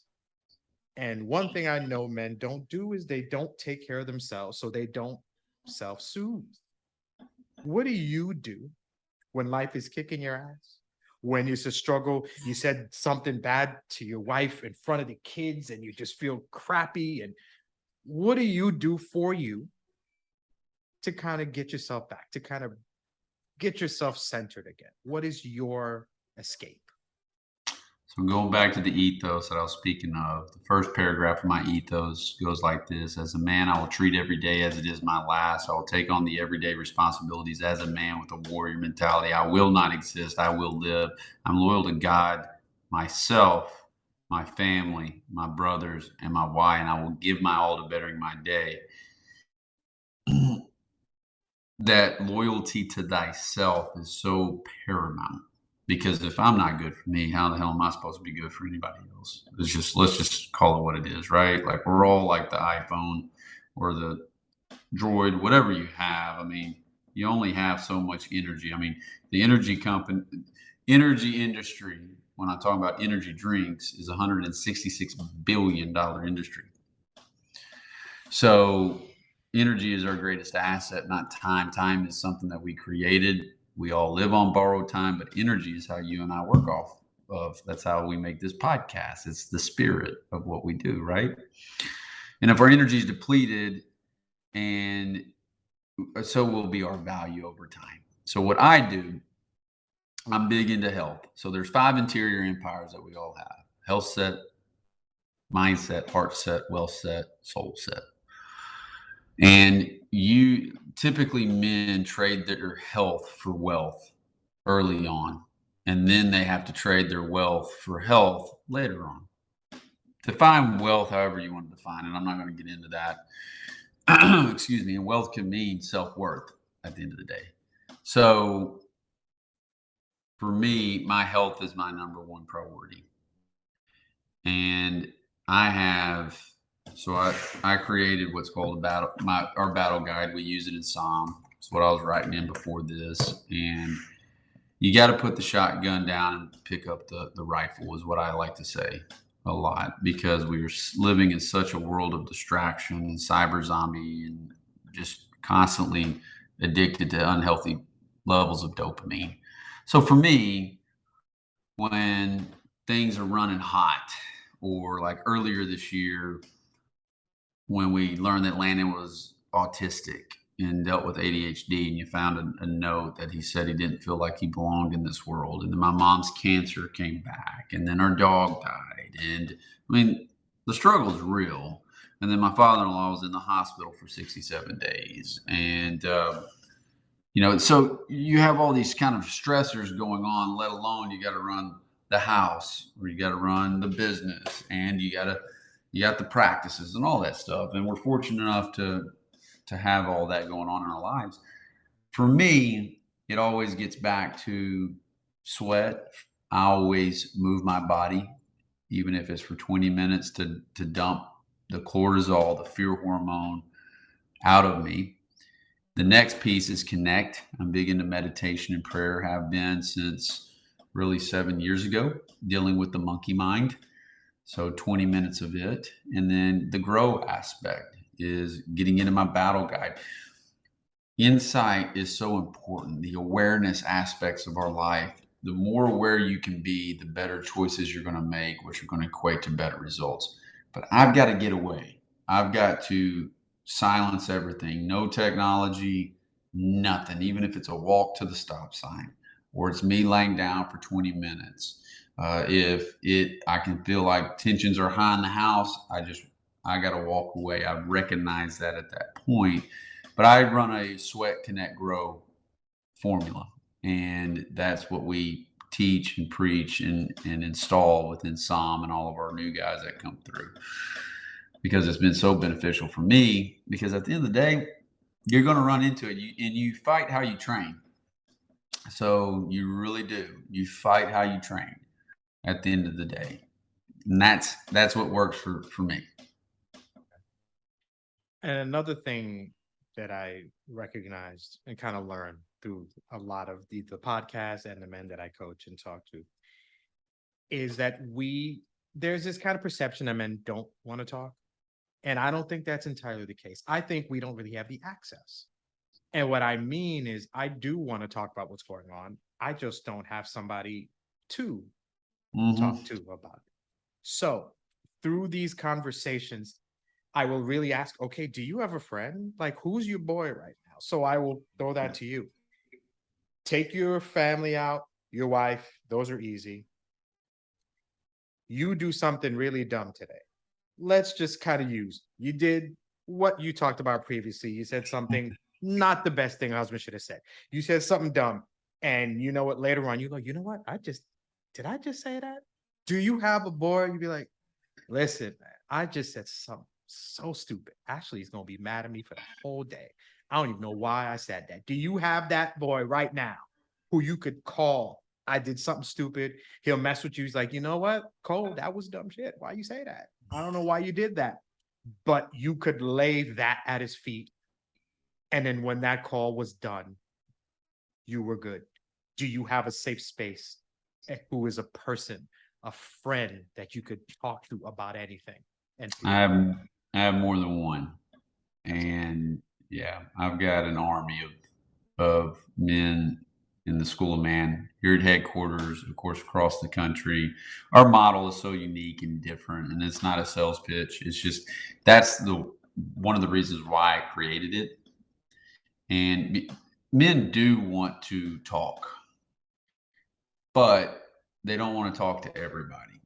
And one thing I know men don't do is they don't take care of themselves, so they don't self soothe. What do you do when life is kicking your ass? When it's a struggle, you said something bad to your wife in front of the kids and you just feel crappy. And what do you do for you to kind of get yourself back, to kind of get yourself centered again? What is your escape? So going back to the ethos that I was speaking of, the first paragraph of my ethos goes like this: as a man, I will treat every day as it is my last. I will take on the everyday responsibilities as a man with a warrior mentality. I will not exist. I will live. I'm loyal to God, myself, my family, my brothers, and my wife, and I will give my all to bettering my day. That loyalty to thyself is so paramount because if I'm not good for me, how the hell am I supposed to be good for anybody else? It's just, let's just call it what it is, right? Like we're all like the iPhone or the Droid, whatever you have. I mean, you only have so much energy. I mean, the energy industry, when I talk about energy drinks, is $166 billion industry. So energy is our greatest asset, not time. Time is something that we created. We all live on borrowed time, but energy is how you and I work off of. That's how we make this podcast. It's the spirit of what we do, right? And if our energy is depleted, and so will be our value over time. So what I do, I'm big into health. So there's 5 interior empires that we all have: health set, mindset, heart set, wealth set, soul set. And you typically men trade their health for wealth early on, and then they have to trade their wealth for health later on. Define wealth however you want to define it. I'm not going to get into that. Excuse me. And wealth can mean self worth at the end of the day. So for me, my health is my number one priority. And I have I created what's called a battle our battle guide. We use it in Psalm. It's what I was writing in before this. And you got to put the shotgun down and pick up the rifle is what I like to say a lot because we are living in such a world of distraction and cyber zombie and just constantly addicted to unhealthy levels of dopamine. So for me, when things are running hot, or like earlier this year when we learned that Landon was autistic and dealt with ADHD, and you found a note that he said he didn't feel like he belonged in this world. And then my mom's cancer came back, and then our dog died. And I mean, the struggle is real. And then my father in law was in the hospital for 67 days. And, so you have all these kind of stressors going on, let alone you got to run the house or you got to run the business and you got the practices and all that stuff. And we're fortunate enough to have all that going on in our lives. For me, it always gets back to sweat. I always move my body, even if it's for 20 minutes to dump the cortisol, the fear hormone out of me. The next piece is connect. I'm big into meditation and prayer, have been since really 7 years ago, dealing with the monkey mind. So 20 minutes of it. And then the grow aspect is getting into my battle guide. Insight is so important. The awareness aspects of our life, the more aware you can be, the better choices you're going to make, which are going to equate to better results. But I've got to get away. I've got to silence everything. No technology, nothing. Even if it's a walk to the stop sign or it's me laying down for 20 minutes. I can feel like tensions are high in the house, I got to walk away. I recognize that at that point, but I run a sweat, connect, grow formula. And that's what we teach and preach and install within SOM and all of our new guys that come through, because it's been so beneficial for me. Because at the end of the day, you're going to run into it, and you fight how you train. So you really do. You fight how you train at the end of the day. And that's what works for me. And another thing that I recognized and kind of learned through a lot of the podcasts and the men that I coach and talk to is that there's this kind of perception that men don't want to talk. And I don't think that's entirely the case. I think we don't really have the access. And what I mean is, I do want to talk about what's going on. I just don't have somebody to talk Hmm. to about it. So through these conversations, I will really ask, okay, do you have a friend? Like, who's your boy right now? So I will throw that to you. Take your family out, your wife, those are easy. You do something really dumb today. Let's just kind of use you did what you talked about previously. You said something not the best thing a husband should have said. You said something dumb. And you know what? Later on, you go, you know what? Did I just say that? Do you have a boy? You'd be like, listen, man, I just said something so stupid. Actually, he's going to be mad at me for the whole day. I don't even know why I said that. Do you have that boy right now who you could call? I did something stupid. He'll mess with you. He's like, you know what, Cole, that was dumb shit. Why you say that? I don't know why you did that. But you could lay that at his feet. And then when that call was done, you were good. Do you have a safe space who is a person, a friend that you could talk to about anything and feel I good? have I have more than one, That's awesome. and yeah, I've got an army of men in the School of Man here at headquarters, of course, across the country. Our model is so unique and different, and it's not a sales pitch. It's just that's the one of the reasons why I created it. And men do want to talk, but they don't want to talk to everybody.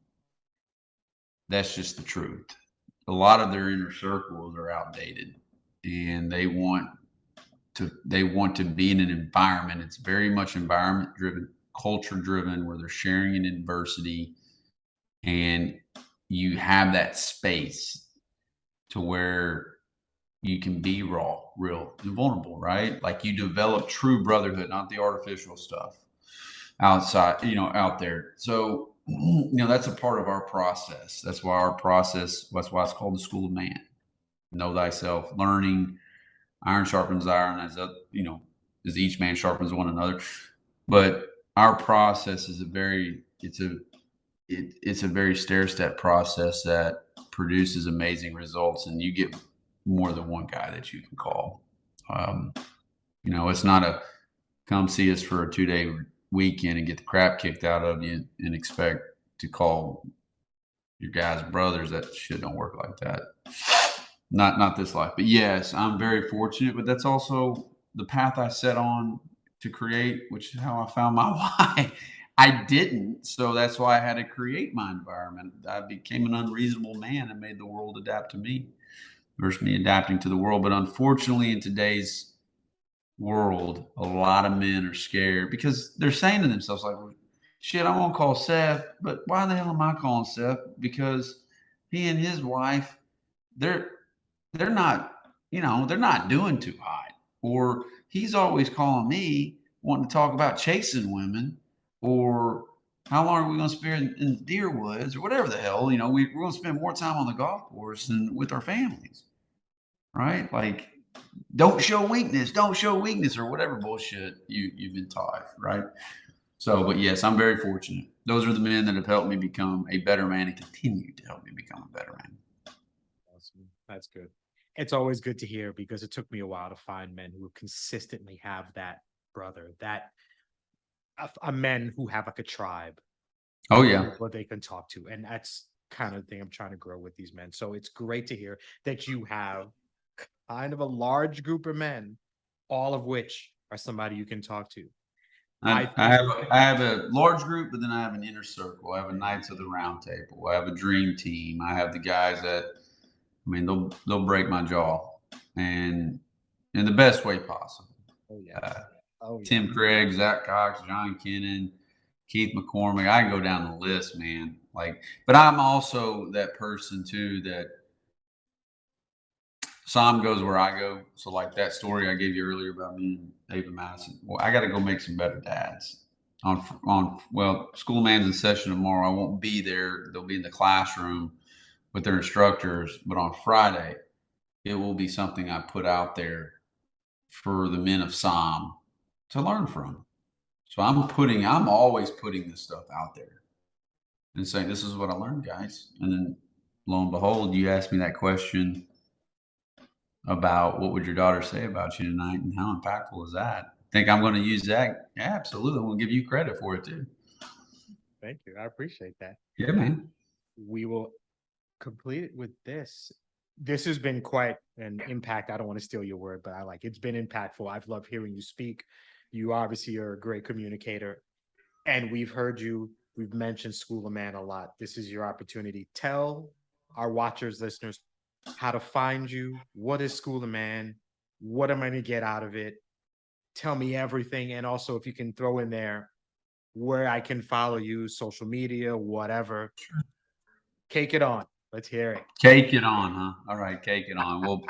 That's just the truth. A lot of their inner circles are outdated, and they want to be in an environment. It's very much environment driven, culture driven, where they're sharing in adversity, and you have that space to where you can be raw, real, and vulnerable, right? Like you develop true brotherhood, not the artificial stuff outside, out there. So, that's a part of our process. That's why it's called the School of Man. Know thyself, learning, iron sharpens iron, as each man sharpens one another. But our process is it's a very stair step process that produces amazing results, and you get more than one guy that you can call. Um, it's not a come see us for a 2 day weekend and get the crap kicked out of you and expect to call your guys brothers. That shit don't work like that. Not this life. But yes, I'm very fortunate, but that's also the path I set on to create, which is how I found my why. I didn't, so that's why I had to create my environment. I became an unreasonable man and made the world adapt to me versus me adapting to the world. But unfortunately, in today's world, a lot of men are scared because they're saying to themselves, like, "Well, shit, I'm gonna call Seth, but why the hell am I calling Seth? Because he and his wife, they're they're not, they're not doing too hot. Or he's always calling me wanting to talk about chasing women, or how long are we going to spend in the deer woods, or whatever the hell, we're going to spend more time on the golf course than with our families, right? Like, don't show weakness, or whatever bullshit you've been taught, right? So, but yes, I'm very fortunate. Those are the men that have helped me become a better man and continue to help me become a better man. Awesome. That's good. It's always good to hear because it took me a while to find men who consistently have that brother, that a men who have like a tribe Oh of yeah. people they can talk to. And that's kind of the thing I'm trying to grow with these men. So it's great to hear that you have kind of a large group of men, all of which are somebody you can talk to. I think I have a large group, but then I have an inner circle. I have a Knights of the Round Table. I have a dream team. I have the guys that, I mean, they'll break my jaw, and in the best way possible. oh yes. Uh, Oh yes. Tim Craig, Zach Cox, John Kennan, Keith McCormick. I can go down the list, man. Like, but I'm also that person too that Sam goes where I go. So like that story I gave you earlier about me and Ava Madison. Well, I got to go make some better dads. Well, school man's in session tomorrow. I won't be there. They'll be in the classroom with their instructors. But on Friday, it will be something I put out there for the men of Psalm to learn from. So I'm always putting this stuff out there and saying, this is what I learned, guys. And then lo and behold, you asked me that question about what would your daughter say about you tonight and how impactful is that? Think I'm going to use that? Yeah, absolutely. I'm going to give you credit for it too. Thank you. I appreciate that. Yeah, man. We will complete it with this. This has been quite an impact. I don't want to steal your word, but I like it's been impactful. I've loved hearing you speak. You obviously are a great communicator, and we've heard you. We've mentioned School of Man a lot. This is your opportunity. Tell our watchers, listeners, how to find you. What is School of Man? What am I going to get out of it? Tell me everything. And also, if you can throw in there where I can follow you, social media, whatever. Cake it on. Let's hear it. Cake it on, huh? All right, cake it on. Well,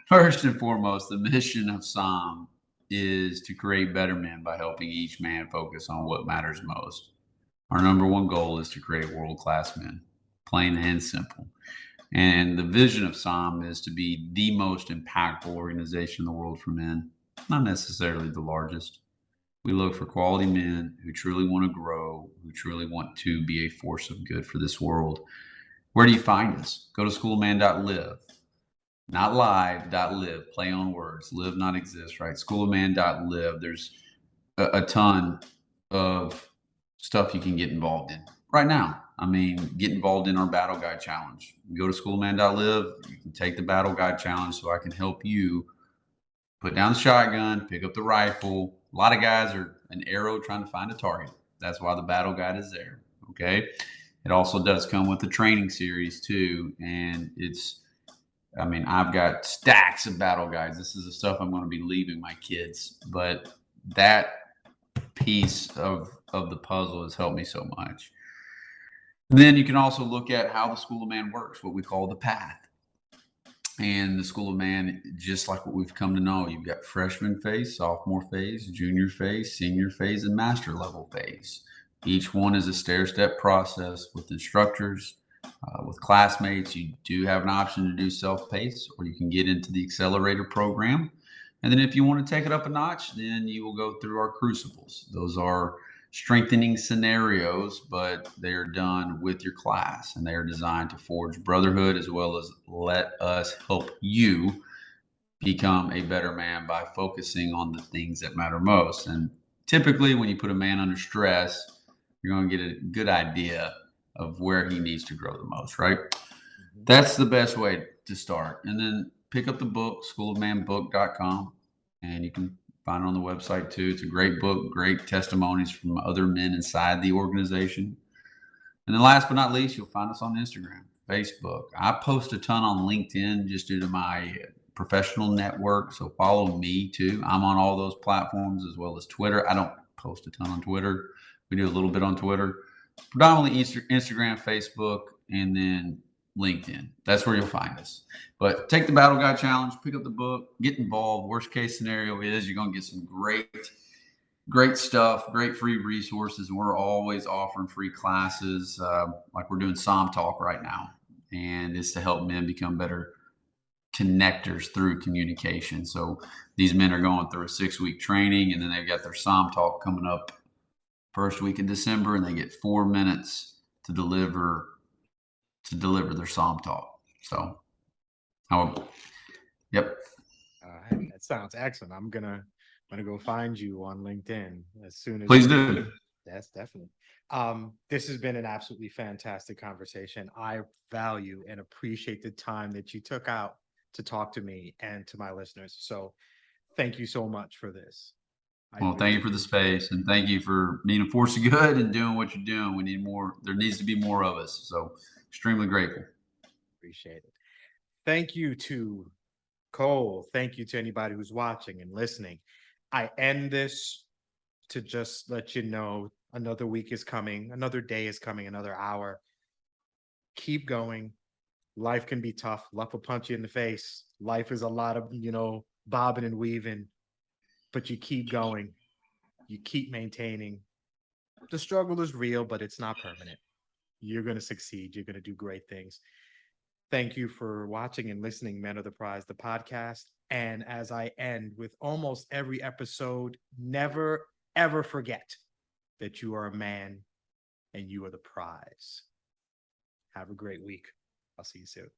first and foremost, the mission of Psalm is to create better men by helping each man focus on what matters most. Our number one goal is to create world class men, plain and simple. And the vision of Psalm is to be the most impactful organization in the world for men, not necessarily the largest. We look for quality men who truly want to grow, who truly want to be a force of good for this world. Where do you find us? Go to schoolofman.live, not live.live, play on words, live not exist, right? Schoolofman.live. There's a ton of stuff you can get involved in right now. I mean, get involved in our battle guide challenge. You go to schoolofman.live, you can take the battle guide challenge so I can help you put down the shotgun, pick up the rifle. A lot of guys are an arrow trying to find a target. That's why the battle guide is there. Okay. It also does come with the training series too. And I mean, I've got stacks of battle guides. This is the stuff I'm going to be leaving my kids. But that piece of the puzzle has helped me so much. And then you can also look at how the School of Man works, what we call the path. And the School of Man, just like what we've come to know, you've got freshman phase, sophomore phase, junior phase, senior phase, and master level phase. Each one is a stair-step process with instructors, with classmates. You do have an option to do self-pace, or you can get into the accelerator program. And then if you want to take it up a notch, then you will go through our crucibles. Those are strengthening scenarios, but they are done with your class and they are designed to forge brotherhood as well as let us help you become a better man by focusing on the things that matter most. And typically, when you put a man under stress, you're going to get a good idea of where he needs to grow the most, right? Mhm. That's the best way to start. And then pick up the book, schoolofmanbook.com, and you can find it on the website too. It's a great book, great testimonies from other men inside the organization. And then last but not least, you'll find us on Instagram, Facebook. I post a ton on LinkedIn just due to my professional network. So follow me too. I'm on all those platforms as well as Twitter. I don't post a ton on Twitter. We do a little bit on Twitter, predominantly Instagram, Facebook, and then LinkedIn. That's where you'll find us. But take the Battle Guide Challenge, pick up the book, get involved. Worst case scenario is you're going to get some great stuff, great free resources. And we're always offering free classes, like we're doing Psalm Talk right now. And it's to help men become better connectors through communication. So these men are going through a 6-week training, and then they've got their Psalm Talk coming up first week in December, and they get 4 minutes to deliver their Psalm Talk. So Yep. All right, that sounds excellent. I'm gonna go find you on LinkedIn as soon as Please we. do. That's definitely. This has been an absolutely fantastic conversation. I value and appreciate the time that you took out to talk to me and to my listeners. So thank you so much for this. I Well, thank really you for the space, and thank you for being a force of good and doing what you're doing. We need more. There needs to be more of us. So, extremely grateful. appreciate it. Thank you to Cole. Thank you to anybody who's watching and listening. I end this to just let you know another week is coming, another day is coming, another hour. Keep going. Life can be tough. Life will punch you in the face. Life is a lot of, bobbing and weaving, but you keep going. You keep maintaining. The struggle is real, but it's not permanent. You're going to succeed. You're going to do great things. Thank you for watching and listening, Men of the Prize, the podcast. And as I end with almost every episode, never, ever forget that you are a man and you are the prize. Have a great week. I'll see you soon.